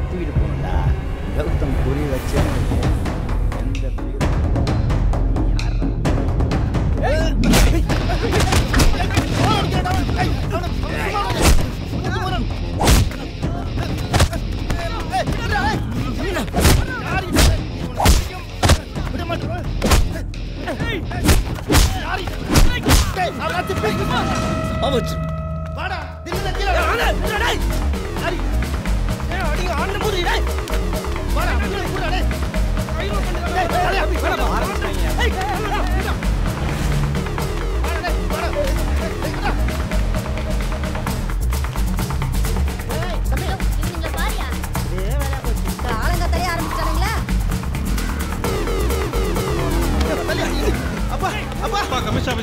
தூக்கிட்டு போகணும்டா. கௌதம் குறி வச்சு எந்த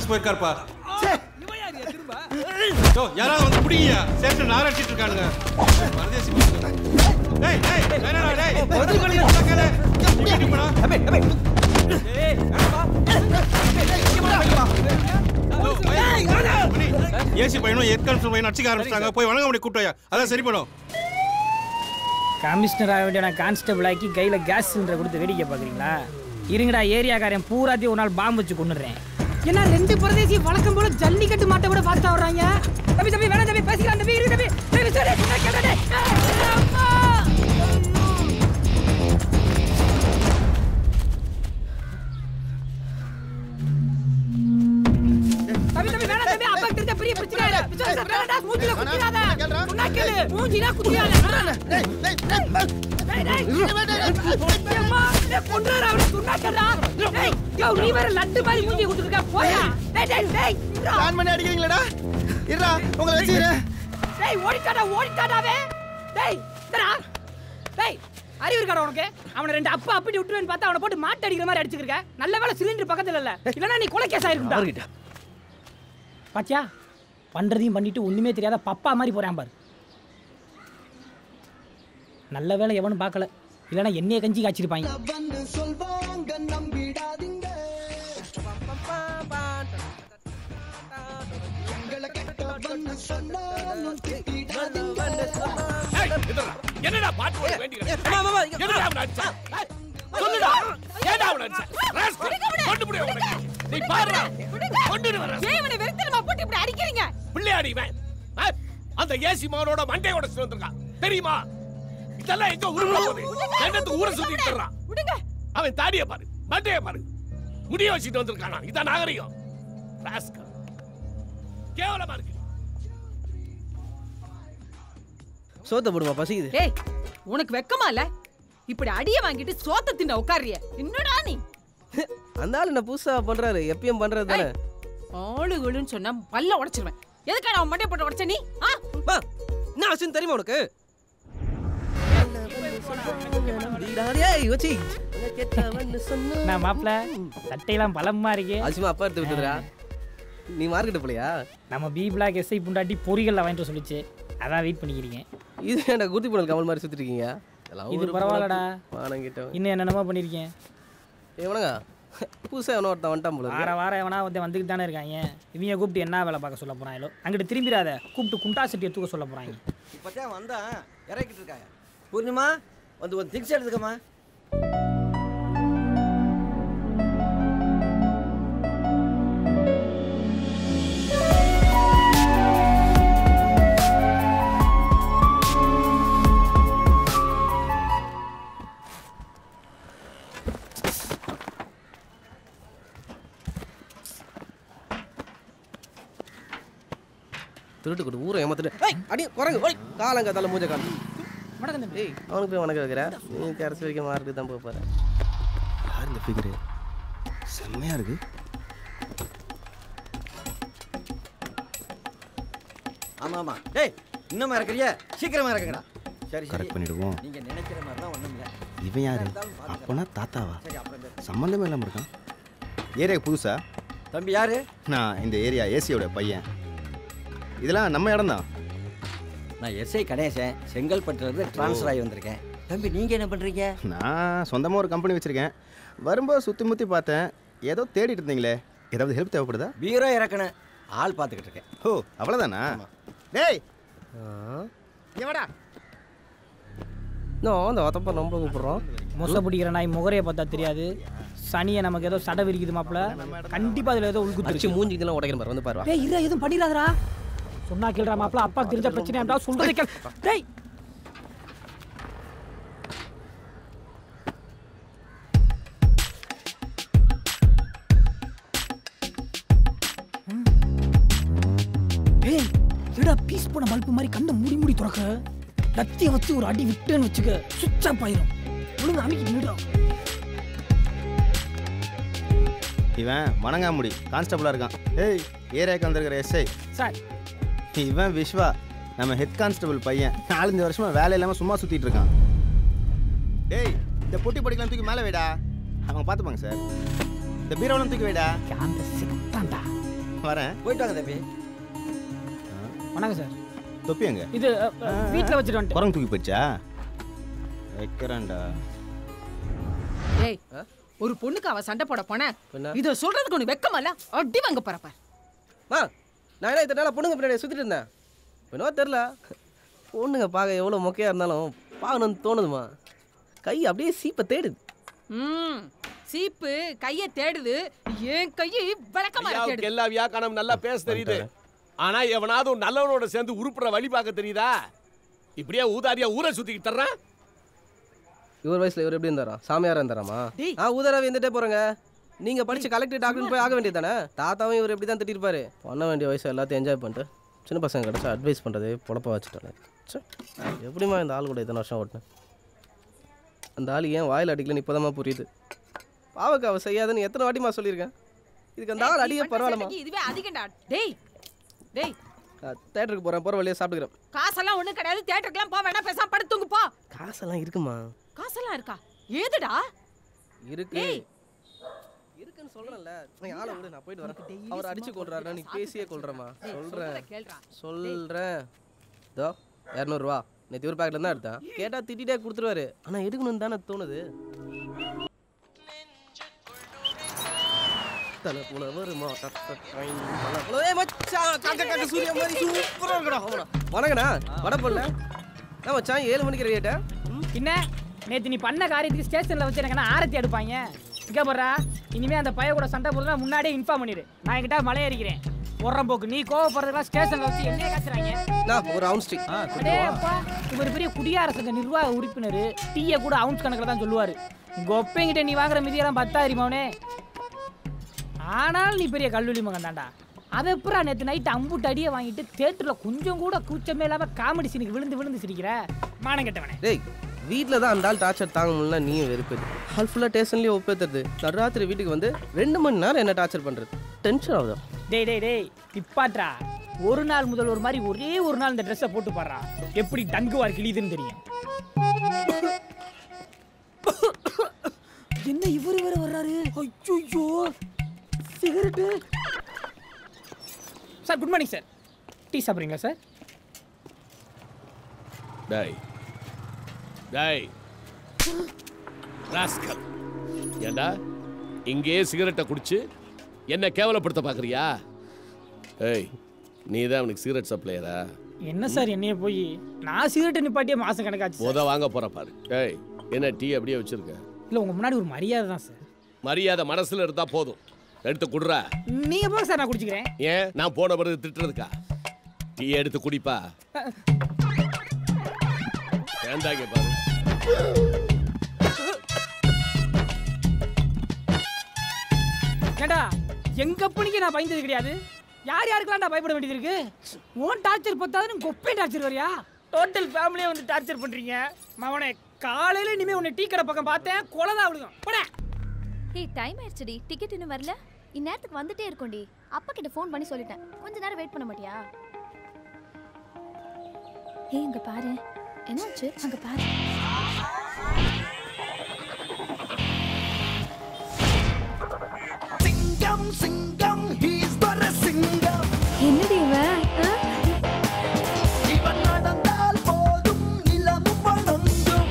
போயிருக்காருப்பா. யாராவது வந்து புடிங்க. சேட்டு நார அடிச்சிட்டு இருக்கானுங்க. பரதேசி டேய் டேய் என்னடா டேய் பதில் பண்ணி கேளு. இங்க போடா. அபே அபே. ஏய் வா. ஏசி பையனும் ஏற்கனவே பையன் அடிச்சிக்க ஆரம்பிச்சாங்க. போய் வணங்க முடிய கூட்டோயா. அதான் சரி பண்ணும். கமிஷனர் ஆக வேண்டிய நான் கான்ஸ்டபிள் ஆக்கி கையில் கேஸ் சிலிண்டர் கொடுத்து வேடிக்கை பார்க்குறீங்களா? இருங்கடா, ஏரியாக்காரன் பூராத்தையும் ஒரு நாள் பாம்பு வச்சு கொண்டுறேன். ஏன்னா ரெண்டு பிரதேசி வழக்கம் போல ஜல்லிக்கட்டு மாட்டை விட ஃபாஸ்டா வர்றாங்க. தம்பி தம்பி வேணாம் தம்பி, பேசிக்கலாம் தம்பி. இருக்கு தம்பி. தம்பி சரி கேட்டடே. அம்மா தம்பி தம்பி வேணாம் தம்பி, அப்பா கிட்ட பெரிய பிரச்சனை இல்ல. விசாரி வேணாடா, மூஞ்சில குத்திராத. உனக்கேளு மூஞ்சில குத்திராத. டேய் டேய் டேய் டேய் அம்மா டேய் கொன்றாரா அவன துண்ணாக்கடா. டேய் யோ நீ வேற லட்டு மாதிரி மூஞ்சி குத்துறக்க போயா. டேய் டேய் டேய் பிளான் பண்ணி அடிக்கிறீங்களாடா? இருடா உங்களை வெச்சிரேன். டேய் ஓடிட்டாடாவே. டேய் இதடா. டேய் அறிவு இருக்காடா உனக்கு? அவன ரெண்டு அப்பா அப்படி விட்டுவேன்னு பார்த்தா அவன போட்டு மாட்டு அடிக்கிற மாதிரி அடிச்சிருக்க. நல்ல வேளை சிலிண்டர் பக்கத்துல இல்ல. இல்லனா நீ கொலை கேஸ் ஆயிருக்குடா. அவர்கிட்ட பாத்தியா பண்றதையும் பண்ணிட்டு ஒண்ணுமே தெரியாத பப்பா மாதிரி போறான் பாரு. நல்ல வேளை எவனும் பார்க்கல, இல்லனா என்னைய கஞ்சி காய்ச்சிருப்பாங்க. என்னடா பாட்டு ஓட வேண்டியது? என்னடா அவன அடிச்சா? சொல்லுடா. ஏடா அவன அடிச்சா? ராஸ்கல் கொண்டு புடி அவன. நீ பாருடா. கொண்டு வர. ஏன் இவனை வெறுத்தலமா போட்டு இப்படி அடிக்கிறீங்க? பிள்ளையாடி இவன். அந்த ஏசி மானோட மண்டையோட சுத்தி வந்திருக்கான். தெரியுமா? இதெல்லாம் எங்க ஊருக்குள்ள போகுது? என்னது ஊரை சுத்திட்டு இருக்கான். விடுங்க. அவன் தாடிய பாரு. மண்டைய பாரு. முடிய வச்சிட்டு வந்திருக்கானா? இதான் நாகரிகம். ராஸ்கல். கேவலமா இருக்கு. சோத்த போடுமா பசிக்குது. டேய் உனக்கு வெக்கமா இல்ல? இப்படி அடிய வாங்கிட்டு சோத்த தின்ன உட்கார்றிய. என்னடா நீ? அந்த ஆளு என்ன புதுசா பண்றாரு, எப்பயும் பண்றது தானே. ஆளுகளுன்னு சொன்னா பல்ல உடைச்சிருவேன். எதுக்காக அவன் மண்டைய போட்டு உடைச்ச நீ? பா என்ன ஆச்சுன்னு தெரியுமா உனக்கு? நான் மாப்பிள்ள சட்டையெல்லாம் பலமா இருக்கு. அசிமா அப்பா எடுத்து விட்டுறா. நீ மார்க்கெட் போலையா? நம்ம பி பிளாக் எஸ்ஐ புண்டாட்டி பொரிகள்ல வாங்கிட்டு சொல்லிச்சு, அதான் வெயிட் பண்ணிக்கிறீங்க. இது என்ன குருதி புனல் கமல் மாதிரி சுத்திட்டு இருக்கீங்க? இது பரவாயில்லடா. வாங்கிட்டோம். இன்னும் என்னென்னமோ பண்ணிருக்கேன். எவனங்க புதுசா எவனோ ஒருத்தன் வந்துட்டான் போல. வாரம் எவனா ஒருத்தன் வந்துக்கிட்டு தானே இருக்காங்க. இவங்க கூப்பிட்டு என்ன வேலை பார்க்க சொல்ல போறாங்களோ, அங்கிட்டு திரும்பிடாத கூப்பிட்டு குண்டா சட்டியை தூக்க சொல்ல போறாங்க. இப்பதான் வந்தா இறக்கிட்டு இருக்காங்க. பூர்ணிமா வந்து ஒரு திங்ஸ் எடுத்துக்கமா. திருட்டு கொடு ஊரை ஏமாத்துட்டு அடி குரங்கு ஓய் காலங்க தலை மூஞ்ச காலம். ஏய் அவனுக்கு போய் வணக்கம் வைக்கிற. நீ கடைசி வரைக்கும் மார்க்கு தான் போக போற. யார் இந்த ஃபிகரு? செம்மையா இருக்கு. ஆமா ஆமா. டேய் இன்னும் இறக்குறியா? சீக்கிரமா இறக்குங்கடா. சரி கரெக்ட் பண்ணிடுவோம். நீங்க நினைக்கிற மாதிரி தான் ஒண்ணும் இல்ல. இவன் யாரு? அப்பனா தாத்தாவா? சம்பந்தமே இல்லாம இருக்கான். ஏரியா புதுசா? தம்பி யாரு? நான் இந்த ஏரியா ஏசியோட பையன். இதெல்லாம் நம்ம இடம் தான். நான் எஸ்ஐ கணேசன், செங்கல்பட்டுலேருந்து ட்ரான்ஸ்ஃபர் ஆகி வந்திருக்கேன். தம்பி நீங்கள் என்ன பண்ணுறீங்க? நான் சொந்தமாக ஒரு கம்பெனி வச்சுருக்கேன். வரும்போது சுற்றி முற்றி பார்த்தேன். ஏதோ தேடிட்டு இருந்தீங்களே, ஏதாவது ஹெல்ப் தேவைப்படுதா? பீரோ இறக்கணும், ஆள் பார்த்துக்கிட்டு இருக்கேன். ஓ அவ்வளோதானா? டேய் எவடா இன்னும் அந்த வத்தப்பா ரொம்ப கூப்பிடுறோம். மொசை பிடிக்கிற நாய் முகரையை பார்த்தா தெரியாது. சனியை நமக்கு ஏதோ சடை விரிக்குது மாப்பிள்ள. கண்டிப்பா அதுல ஏதோ உள்குத்து மூஞ்சி இதெல்லாம் உடைக்கிற மாதிரி வந்து பாருவா. டேய் இரு எதுவும் பண்ணிடாதடா. சொன்னா கேளுடா மாப்பிள்ள. அப்பா தெரிஞ்ச பிரச்சனை ஏன்டா சொல்றதை கேள். டேய் ஏடா பீஸ் போன பல்பு மாதிரி கண்ணை மூடி துறக்க. லத்திய வச்சு ஒரு அடி விட்டுன்னு வச்சுக்க சுவிட்ச் ஆஃப் ஆயிரும். ஒழுங்கு அமைக்கி நின்றுடும். இவன் வணங்காமுடி கான்ஸ்டபிளா இருக்கான். ஏய் ஏரியாவுக்கு வந்திருக்கிற எஸ்ஐ சார். இவன் விஸ்வா நம்ம ஹெட் கான்ஸ்டபிள் பையன். 4 வருஷமா வேலை இல்லாமல் சும்மா சுற்றிட்டு இருக்கான். டேய் இந்த பொட்டி படிக்கலாம் தூக்கி மேலே வைடா. அவங்க பார்த்துப்பாங்க சார். இந்த பீரோலாம் தூக்கி வைடா. அந்த சித்தாண்டா வரேன். போயிட்டு வாங்க தம்பி. வணக்கம் சார். தொப்பி எங்க? இது வீட்டில் வச்சுட்டு வந்துட்டு. குரங்கு தூக்கி போயிடுச்சா? வைக்கிறேன்டா. ஏய் ஒரு பொண்ணுக்கு அவ சண்டை போட போன இத சொல்றதுக்கு ஒண்ணு வெக்கமல்ல. அடி வாங்க போறப்ப நான் என்ன இத்தனை நாள் பொண்ணுங்க பின்னாடி சுற்றிட்டு இருந்தேன். என்னவோ தெரில, பொண்ணுங்க பார்க்க எவ்வளோ மொக்கையாக இருந்தாலும் பார்க்கணும்னு தோணுதுமா. கை அப்படியே சீப்பை தேடுது. சீப்பு கைய தேடுது. ஏன் கையை விளக்கமா தேடுது. எல்லா வியாக்கானம் நல்லா பேச தெரியுது. ஆனா எவனாவது நல்லவனோட சேர்ந்து உருப்புற வழி பார்க்க தெரியுதா? இப்படியே ஊதாரியா ஊரை சுத்திக்கிட்டு தர்றான். இவர் வயசுல இவர் எப்படி இருந்தாரா? சாமியாரா இருந்தாராமா? ஊதாராவே இருந்துட்டே போறேங்க. நீங்க படிச்சு கலெக்டர் டாக்டர் போய் ஆக வேண்டியது தானே. தாத்தாவும் இவர் எப்படி தான் திட்டிருப்பாரு. பண்ண வேண்டிய வயசு எல்லாத்தையும் என்ஜாய் பண்ணிட்டு சின்ன பசங்க கிடச்சா அட்வைஸ் பண்ணுறது பொழப்பா வச்சுட்டானே. எப்படிமா இந்த ஆள் கூட இத்தனை வருஷம் ஓட்டினேன். அந்த ஆள் ஏன் வாயில் அடிக்கலன்னு இப்போதாம்மா புரியுது. பாவக்கு அவ செய்யாதுன்னு எத்தனை வாட்டிமா சொல்லியிருக்கேன். இதுக்கு அந்த ஆள் அடிக்க பரவாயில்லமா. இதுவே அதிகம்டா. டேய் டேய் தேட்டருக்கு போறேன், போற வழியா சாப்பிட்டுக்கிறேன். காசெல்லாம் ஒண்ணும் கிடையாது. தேட்டருக்குலாம் போ வேணா, பேசாம படுத்து தூங்கு போ. காசெல்லாம் இருக்குமா? காசெல்லாம் இருக்கா? ஏதுடா இருக்கு இருக்குன்னு சொல்றேன்ல. நீ ஆளை விடு, நான் போயிட்டு வரேன். அவர் அடிச்சு கொள்றாரு, நீ பேசியே கொள்றமா. சொல்றேன் இதோ 200 ரூபா நேற்று ஒரு பேக்கெட்ல தான் எடுத்தேன். கேட்டா திட்டிட்டே கொடுத்துருவாரு. ஆனா எடுக்கணும்னு தானே தோணுது. வணக்கண்ணா. வட போடல மச்சான் 7 மணிக்கு ரெடியாட்ட. என்ன நேற்று நீ பண்ண காரியத்துக்கு ஸ்டேஷனில் வச்சு எனக்கு ஆரத்தி எடுப்பாங்க. இங்கே போடுறா, இனிமே அந்த பைய கூட சண்டை போடுறா முன்னாடியே இன்ஃபார்ம் பண்ணிடு. நான் என்கிட்ட மலை ஏறிக்கிறேன். போக்கு நீ கோவப்படுறதுலாம் ஸ்டேஷனில் வச்சு என்ன காசுறாங்க. ஒரு அவுன்ஸ் டீ. இவர் பெரிய குடியார சங்க நிர்வாக உறுப்பினர். டீயை கூட அவுன்ஸ் கணக்கில் தான் சொல்லுவார். கொப்பைங்கிட்ட நீ வாங்குற மிதியெல்லாம் 10,000 மவனே. ஆனால் நீ பெரிய கல்லூரி மகன் தாண்டா. அதை அப்புறம் நேற்று நைட்டு அம்புட்டு அடியை வாங்கிட்டு தேட்டரில் கொஞ்சம் கூட கூச்சமே இல்லாமல் காமெடி சீனுக்கு விழுந்து சிரிக்கிற மானம் கெட்டவனே. டேய் வீட்டில் தான் அந்த ஆள் டார்ச்சர் தாங்க முடியல. நீயும் வெறுப்பது ஆள் ஃபுல்லாக ஸ்டேஷன்லேயே ஒப்பேத்துறது. நடுராத்திரி வீட்டுக்கு வந்து 2 மணி நேரம் என்ன டார்ச்சர் பண்ணுறது. டென்ஷன் ஆகுதா? டேய் இப்பாட்ரா. ஒரு நாள் முதல் ஒரு மாதிரி ஒரே ஒரு நாள் இந்த ட்ரெஸ்ஸை போட்டு பாடுறா. எப்படி டங்குவார் கிளியுதுன்னு தெரியும். என்ன இவர் வேற வர்றாரு? ஐயோ cigarette. Sir good morning sir. Tea சாப்பிட்றீங்களா சார்? டேய் டேய் ராஸ்கல், ஏண்டா இங்கேயே சிகரெட்டை குடிச்சு என்ன கேவலப்படுத்த பார்க்குறியா? ஏய் நீ தான் அவனுக்கு சிகரெட் சப்ளையரா? என்ன சார் என்னைய போய் நான் சிகரெட்டை நிப்பாட்டியே மாதம் கணக்காச்சு. வாங்க போகிற பாரு. ஏய் என்ன டீ அப்படியே வச்சுருக்க? இல்லை உங்கள் முன்னாடி ஒரு மரியாதை தான் சார். மரியாதை மனசில் இருந்தால் போதும். எடுத்து குடுறா. நீங்கள் போக சார், நான் குடிச்சுக்கிறேன். ஏன் நான் போன பிறகு திட்டுறதுக்கா? டீ எடுத்து குடிப்பா. ஏந்தாங்க பாரு. ஏண்டா எங்க பணிக்கு நான் பயந்தது கிடையாது. யாருக்கெல்லாம் நான் பயப்பட வேண்டியது இருக்கு? ஓன் டார்ச்சர் பத்தாதுன்னு கொப்பை டார்ச்சர் வரியா? டோட்டல் ஃபேமிலியே வந்து டார்ச்சர் பண்றீங்க. மவனே காலையில இனிமே உன்னை டீ கடை பக்கம் பார்த்தேன் கொலதான் விழுகும். போடா. ஏய் டைம் ஆயிடுச்சுடி. டிக்கெட் இன்னும் வரல. இந்நேரத்துக்கு வந்துட்டே இருக்கோண்டி. அப்பா கிட்ட ஃபோன் பண்ணி சொல்லிட்டேன். கொஞ்ச நேரம் வெயிட் பண்ண மாட்டியா? ஏய் அங்க பாரு. என்னாச்சு? அங்க பாரு. சிங்கம் சிங்கம் ஹீஸ் பர சிங்கம். என்னடி இவன்? இவன் நடந்தால் போதும் நிலமும் வணங்கும்.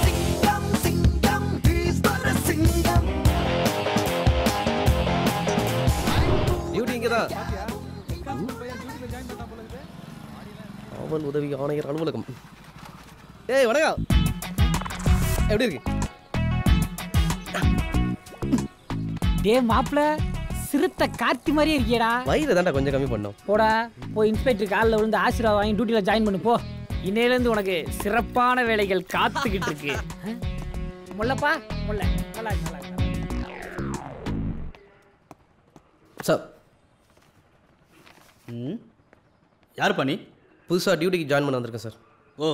சிங்கம் சிங்கம் ஹீஸ் பர சிங்கம். டியூட்டி இங்கே தான். காவல் உதவி ஆணையர் அலுவலகம். ஏய் வணக்கம், எப்படி இருக்கு? டே மாப்பிள, சிறுத்தை கார்த்தி மாதிரியே இருக்கியடா. வயிறு தாண்டா கொஞ்சம் கம்மி பண்ணோம். போடா போய் இன்ஸ்பெக்டர் காலில் விழுந்து ஆசீர்வாதம் வாங்கி டியூட்டியில் ஜாயின் பண்ணு போ. இன்னையிலேருந்து உனக்கு சிறப்பான வேலைகள் காத்துக்கிட்டு இருக்கு. முல்லப்பா முல்ல, நல்லா நல்லா. சார் யார் பண்ணி புதுசாக டியூட்டிக்கு ஜாயின் பண்ண வந்திருக்கேன் சார். ஓ,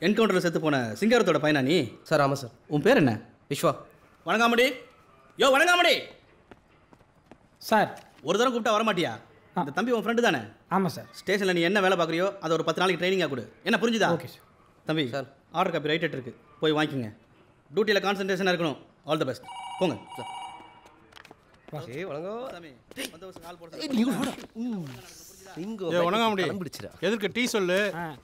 என்கவுண்டரில் செத்து போன சிங்காரத்தோட பையனா நீ? சார் ஆமாம் சார். உன் பேர் என்ன? விஸ்வா. வணங்காமடி. யோ வணங்காமடி சார். ஒரு தடவை கூப்பிட்டா வரமாட்டியா? இந்த தம்பி உன் ஃப்ரெண்டு தானே? ஆமாம் சார். ஸ்டேஷனில் நீ என்ன வேலை பார்க்குறியோ அதை ஒரு 10 நாளைக்கு ட்ரைனிங்காக கொடு. என்ன புரிஞ்சுதா? Okay sir. தம்பி சார், ஆர்டர் காப்பி ரைட் இருக்கு, போய் வாங்கிக்கோங்க. டியூட்டியில் கான்சன்ட்ரேஷனாக இருக்கணும். All the best. போங்க சார். எதுக்கு டீ சொல்லு,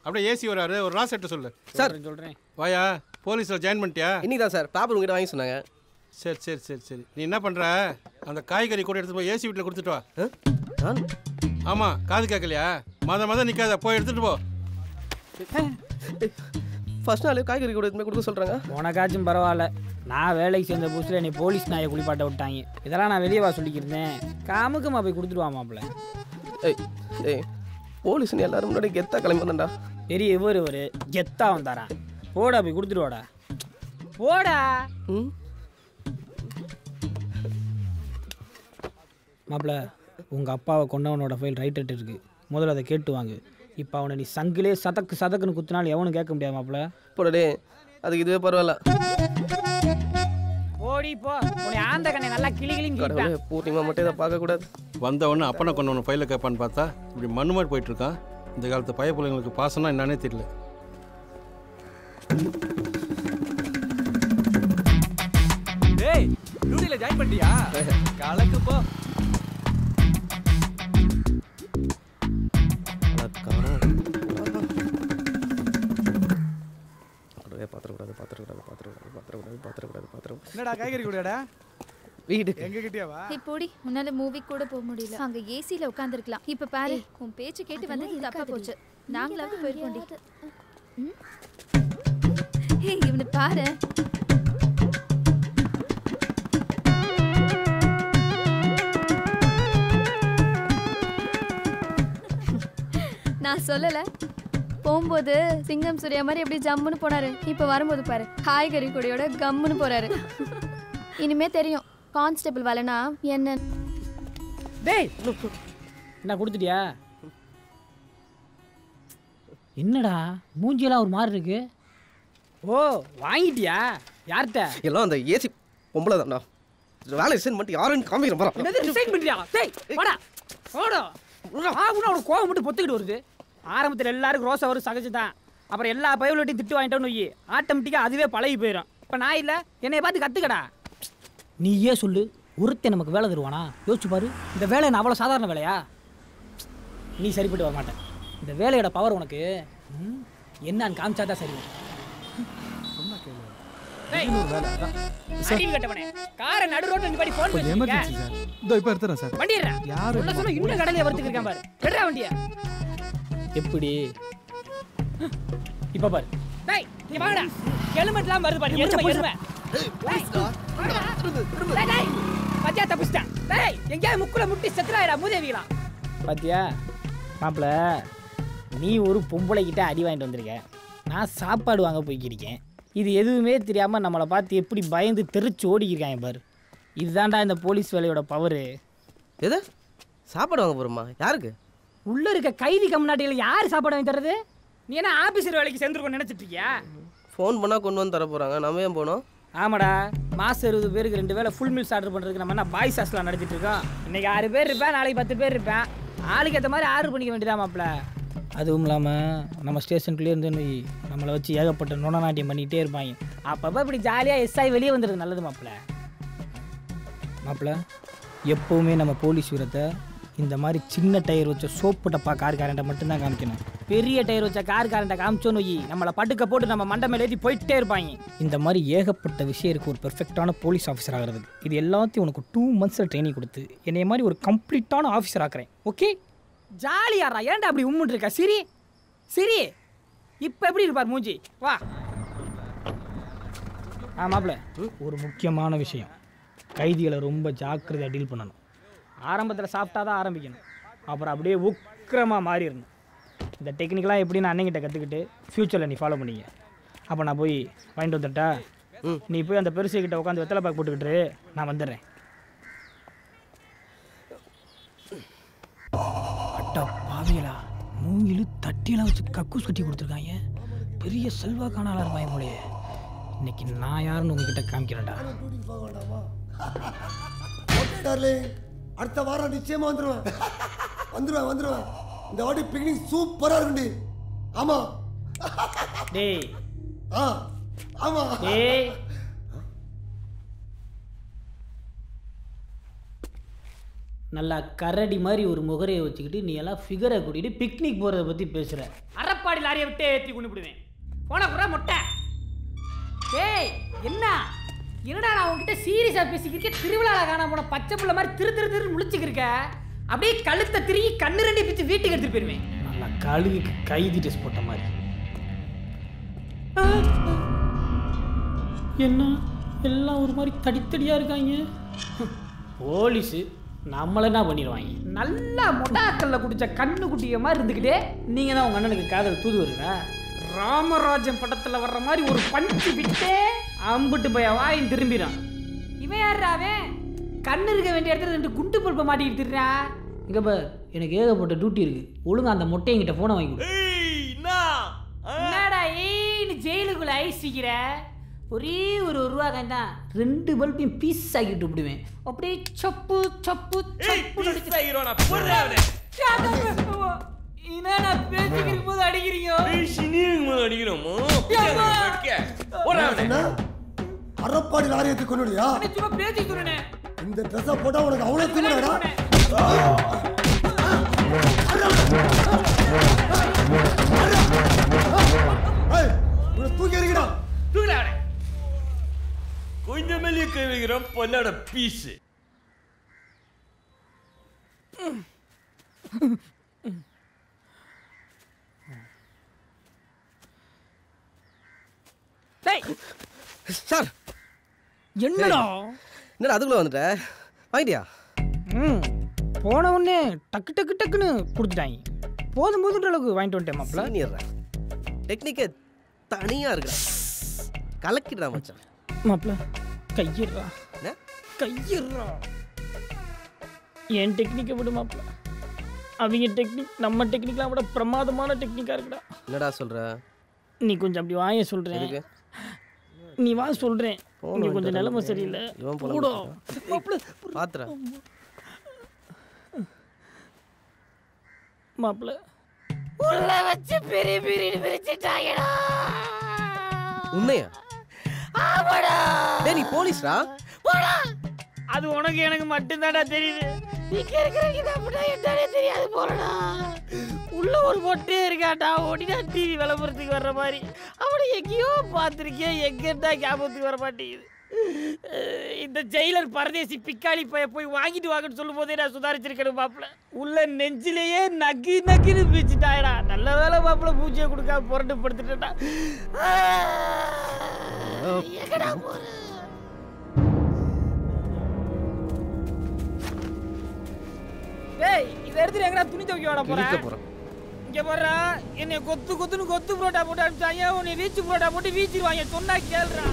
அப்படியே ஏசி வராரு, ஒரு ராசெட்டு சொல்லு. சார் சொல்கிறேன். வாயா, போலீஸில் ஜாயின் பண்ணிட்டியா? இன்னைக்கு தான் சார் பேப்பர் உங்ககிட்ட வாங்கி சொன்னாங்க. சரி சரி சரி சரி, நீ என்ன பண்ணுற, அந்த காய்கறி கூட எடுத்து போய் ஏசி வீட்டில் கொடுத்துட்டு வா. ஆமாம், காது கேட்கலையா? மத நிற்காத, போய் எடுத்துகிட்டு போ. ஃபர்ஸ்ட் நாள் காய்கறி கூட எடுத்து கொடுக்க சொல்கிறாங்க. உனக்காச்சும் பரவாயில்ல, நான் வேலைக்கு சேர்ந்த புதுசில் என்னை போலீஸ் நாயை குளிப்பாட்ட விட்டாங்க. இதெல்லாம் நான் வெளியே வா சொல்லிக்கிருந்தேன். காமுக்குமா போய் கொடுத்துடுவாமாப்ல. ஏய் ஏய், போலீஸ்னு எல்லாரும் முன்னாடி கெத்தா கிளம்பி வந்தேன்டா. பெரிய இவர் கெத்தா வந்தாரா? போடா போய் கொடுத்துடுவாடா, போடா. மாப்பிள்ள, உங்கள் அப்பாவை கொண்டவனோட ஃபைல் ரைட் இருக்கு, முதல்ல அதை கேட்டு வாங்கு. இப்போ அவனை நீ சங்கிலே சதக்குன்னு குத்தினாலும் எவனும் கேட்க முடியாது மாப்பிள்ள. போடே, அதுக்கு இதுவே பரவாயில்ல. ஓடி போ, உன்னை ஆந்த கண்ணை நல்லா கிளிகிளிங்க. பூர்ணிமா மட்டும் இதை பார்க்கக்கூடாது. வந்தவொடனே அப்பனை கொண்டவனு ஃபைலை கேட்பான்னு பார்த்தா இப்படி மண்ணு மாதிரி போயிட்டுருக்கான். இந்த காலத்து பைய பிள்ளைங்களுக்கு பாசம்னா என்னன்னே தெரியல. டேய், டியூட்டில ஜாயின் பண்ணிட்டியா? கலக்கு போ. என்னடா காய்கறி கூடடா? வீட்டுக்கு எங்க கிட்டேவா? இப்போடி உன்னால மூவி கூட போக முடியல. அங்க ஏசில உட்கார்ந்திருக்கலாம். இப்ப பாரு, உன் பேச்சு கேட்டு வந்து தப்பா போச்சு. நாங்களாவது போயிருக்கோண்டி. ஹே, இவனை பாரு. நான் சொல்லல, போகும்போது சிங்கம் சூர்யா மாதிரி எப்படி ஜம்முன்னு போனாரு. இப்ப வரும்போது பாரு, காய்கறி கூடையோட கம்முன்னு போறாரு. இனிமே தெரியும் கான்ஸ்டபிள் வரலனா என்ன. டேய், என்ன கொடுத்துட்டியா? என்னடா மூஞ்சியெல்லாம் ஒரு மாதிரி இருக்கு. ஓ, வாங்கிட்டியா? யார்கிட்ட? எல்லாம் அந்த ஏசி பொம்பளை தான்டா. வேலை ரிசைன் பண்ணிட்டு யாரும் காமிக்கிறேன் பாரு. என்னது ரிசைன் பண்ணிட்டியா? டேய் வாடா, ஓடா. ஆகுனா அவனுக்கு கோவம் மட்டும் பொத்துக்கிட்டு வருது. ஆரம்பத்தில் எல்லாருக்கும் ரோசா வரும், சகஜம் தான். அப்புறம் எல்லா பயவுலட்டையும் திட்டு வாங்கிட்டோன்னு வை, ஆட்டோமேட்டிக்காக அதுவே பழகி போயிடும். இப்போ நான் இல்லை, என்னைய பார்த்து கற்றுக்கடா. நீயே சொல்லு, ஒருத்தன் நமக்கு வேலை தருவானா? யோசிச்சு பாரு. இந்த வேலை என்ன அவ்வளோ சாதாரண வேலையா? நீ சரிப்பட்டு வர மாட்டேன். இந்த வேலையோட பவர் உனக்கு என்னன்னு காமிச்சா தான் சரி. காரை நடு ரோட்ல நிப்பாட்டி ஃபோன் பண்ணிருக்கீங்க. இதோ இப்ப எடுத்துறேன் சார். வண்டியறா. யாரு உள்ள சொன்னா இன்னும் கடலைய வர்த்துக்கு இருக்கான் பாரு. எடுடா வண்டிய. எப்படி? இப்ப பாரு. டேய், நீ வாடா. ஹெல்மெட்லாம் வருது பாரு. எருமை. டேய், பாத்தியா தப்பிச்சிட்டா. டேய், எங்கயா முக்குல முட்டி செத்துறாயடா மூதேவிகளா. பாத்தியா? மாப்ள, நீ ஒரு பொம்பளை கிட்ட அடி வாங்கிட்டு வந்திருக்க. நான் சாப்பாடு வாங்க போய்க்கிருக்கேன். இது எதுவுமே தெரியாமல் நம்மளை பார்த்து எப்படி பயந்து தெரிச்சு ஓடிக்கிருக்காங்க பாரு. இதுதான்டா இந்த போலீஸ் வேலையோட பவரு. எது சாப்பாடு வாங்க போகிறோமா? யாருக்கு? உள்ளே இருக்க கைதி கம்நாட்டிகள் யார் சாப்பாடு வாங்கி தர்றது? நீ என்ன ஆஃபீஸர் வேலைக்கு சேர்ந்துருக்கோன்னு நினச்சிட்டு இருக்கியா? ஃபோன் பண்ணால் கொண்டு வந்து தர போகிறாங்க, நம்ம ஏன் போனோம்? ஆமாடா, மாதம் 20 பேருக்கு 2 வேளை ஃபுல் மீல்ஸ் ஆர்டர் பண்ணுறதுக்கு நம்ம என்ன பாய்ஸ் ஹாஸ்டலாம் நடத்திட்டு இருக்கோம். இன்றைக்கி 6 பேர் இருப்பேன், நாளைக்கு 10 பேர் இருப்பேன். ஆளுக்கு ஏற்ற மாதிரி ஆர்டர் பண்ணிக்க வேண்டியதா மாப்பிள்ள. அதுவும் இல்லாமல் நம்ம ஸ்டேஷனுக்குள்ளே இருந்துன்னு நம்மளை வச்சு ஏகப்பட்ட நுணநாட்டியம் பண்ணிகிட்டே இருப்பாங்க. அப்பப்போ இப்படி ஜாலியாக எஸ்ஐ வெளியே வந்துடுறது நல்லது மாப்பிள்ள. மாப்பிள்ள, எப்போவுமே நம்ம போலீஸ் வீரத்தை இந்த மாதிரி சின்ன டயர் வச்ச சோப்பு டப்பா கார்காரன்ட்ட மட்டும்தான் காமிக்கணும். பெரிய டயர் வச்ச கார்காரன்ட்ட காமிச்சோன்னு நம்மளை படுக்க போட்டு நம்ம மண்டை மேலே ஏற்றி போயிட்டே இருப்பாங்க. இந்த மாதிரி ஏகப்பட்ட விஷயம் இருக்குது ஒரு பெர்ஃபெக்டான போலீஸ் ஆஃபீஸர் ஆகிறதுக்கு. இது எல்லாத்தையும் உனக்கு 2 months ட்ரைனிங் கொடுத்து என்னைய மாதிரி ஒரு கம்ப்ளீட்டான ஆஃபீஸர் ஆக்குறேன். ஓகே? ஜாலியாரா, ஏன்டா அப்படி உம்முன்னு இருக்கா? சரி, சரி இப்போ எப்படி இருப்பார் மூஞ்சி வா. மாப்பிள்ள ஒரு முக்கியமான விஷயம், கைதிகளை ரொம்ப ஜாக்கிரதையாக டீல் பண்ணணும். ஆரம்பத்தில் சாஃப்டாக தான் ஆரம்பிக்கணும், அப்புறம் அப்படியே உக்கிரமாக மாறிடணும். இந்த டெக்னிக்கெலாம் எப்படி நான் அண்ணங்கிட்ட கற்றுக்கிட்டு ஃப்யூச்சரில் நீ ஃபாலோ பண்ணிங்க. அப்போ நான் போய் வாங்கிட்டு வந்துட்டா, நீ போய் அந்த பெருசுக்கிட்ட உட்காந்து வெத்தலை பாக்கு போட்டுக்கிட்டு நான் வந்துடுறேன். அட்டா பாவிகளா, மூங்கிலு தட்டியெல்லாம் வச்சு கக்கூஸ் கட்டி கொடுத்துருக்காங்க. பெரிய செல்வா காணால இருப்பாங்க போலயே. இன்னைக்கு நான் யாருன்னு உங்ககிட்ட காமிக்கிறேன்டா. அடுத்த வாரம் நிச்சயமா வந்துருவேன். இந்த வாட்டி பிக்னிக் சூப்பரா இருக்குடி. ஆமா டேய். ஆமா டேய். நல்லா கரடி மாதிரி ஒரு முகரையை வச்சுக்கிட்டு நீ எல்லாம் ஃபிகரை கூட்டிட்டு பிக்னிக் போகிறத பற்றி பேசுகிற. அரப்பாடி லாரியை விட்டே ஏற்றி கொண்டு விடுவேன். போன கூட மொட்டை. என்னடா நான் உங்ககிட்ட சீரியஸாக பேசிக்கிருக்கேன். திருவிழாவில் காண போன பச்சை புள்ள மாதிரி திரு முழிச்சுக்கிருக்க. அப்படியே கழுத்தை திரும்பி கண்ணு ரெண்டி பிச்சு வீட்டுக்கு எடுத்துட்டு போயிருவேன். நல்லா கழுகுக்கு கைதி டெஸ்ட் போட்ட மாதிரி. என்ன எல்லாம் ஒரு மாதிரி தடித்தடியாக இருக்காங்க. போலீஸு நம்மள என்ன பண்ணிடுவாங்க. நல்லா மொட்டாக்கல்ல குடிச்ச கண்ணு குட்டிய மாதிரி இருந்துக்கிட்டே நீங்கள் தான் உங்கள் அண்ணனுக்கு காதல் தூது வருங்க. ராமராஜன் படத்தில் வர்ற மாதிரி ஒரு பஞ்சு விட்டே அம்பிட்டு போய் வாயும் திரும்பிடான். இவன் யாராவே கண்ணு இருக்க வேண்டிய இடத்துல 2 குண்டு பல்பை மாட்டிக்கிட்டு திடுறா. இங்கே பார், எனக்கு ஏகப்பட்ட டியூட்டி இருக்கு. ஒழுங்கா அந்த மொட்டையங்கிட்ட ஃபோனை வாங்கி கொடு. என்னடா ஏன்னு ஜெயிலுக்குள்ள ஐசிக்கிற? ஒரே ஒரு ரூபா தான் 2 பல்பையும் பீஸ் ஆக்கிட்டு விடுவேன். அப்படியே சப்பு சப்பு என்ன பேசிக்கிற போது அடிக்கிறீங்க. அரப்பாடி லாரியத்தை கொண்டுடியா? சும்மா பேசி சொல்றேனே. இந்த ட்ரெஸ் போட்டா உனக்கு அவ்வளவு திமிராடா? ஏய், உன தூக்கி எறிங்கடா. தூக்குடா. கொஞ்சம் மேலே கை வைக்கிறோம் பொண்ணோட பீஸ். சார் என்னடா அதுக்குள்ள வந்துட்ட? வாங்கிட்டியா? போன உடனே டக்குன்னு கொடுத்துட்டாங்க. போதும் அளவுக்கு வாங்கிட்டு வந்துட்டேன் மாப்பிள்ள. சீனியர் டெக்னிக்கே தனியா இருக்கா, கலக்கிடுறா மச்சான். மாப்பிள்ள கையிடுறா. என் டெக்னிக்கை விடு மாப்பிள்ள. அவங்க டெக்னிக் நம்ம டெக்னிக்லாம் விட பிரமாதமான டெக்னிக்காக இருக்குடா. என்னடா சொல்ற? நீ கொஞ்சம் அப்படி வாய சொல்கிறேன். நீ வா சொல்கிறேன். நீ கொஞ்சம் நிலைமை சரியில்லை. பாத்துற மாப்பிள்ள உள்ள வச்சு பெரிய பிரிச்சுட்டாங்கடா. உண்மையா? ஆமாடா. டேய், நீ போலீஸ்டா? போடா. அது உனக்கு எனக்கு மட்டும்தான்டா தெரியுது. நீங்க இருக்கிறவங்க அப்படின்னா என்னன்னே தெரியாது போறடா. உள்ள ஒரு பொட்டே இருக்காட்டா, ஓடினா டிவி விளம்பரத்துக்கு வர்ற மாதிரி. அவனை எங்கேயோ பார்த்துருக்கேன், எங்கேட்டா ஞாபகத்துக்கு வர மாட்டேங்குது. இந்த ஜெயிலர் பரதேசி பிக்காளி பைய போய் வாங்கிட்டு வாங்கன்னு சொல்லும் போதே நான் சுதாரிச்சிருக்கேன் மாப்பிள்ள. உள்ள நெஞ்சிலேயே நக்குன்னு பிரிச்சுட்டாயடா. நல்ல வேலை மாப்பிள்ள பூஜையை கொடுக்காம புரண்டு படுத்துட்டா. எங்கடா போற? டேய், இத எடுத்து எங்கடா துணி துவைக்க வாடா போற? இங்க போறா, என்னை கொத்து புரோட்டா போட்டு அனுப்பிச்சாங்க. உன்னை வீச்சு புரோட்டா போட்டு வீச்சிருவாங்க. சொன்னா கேளுடா.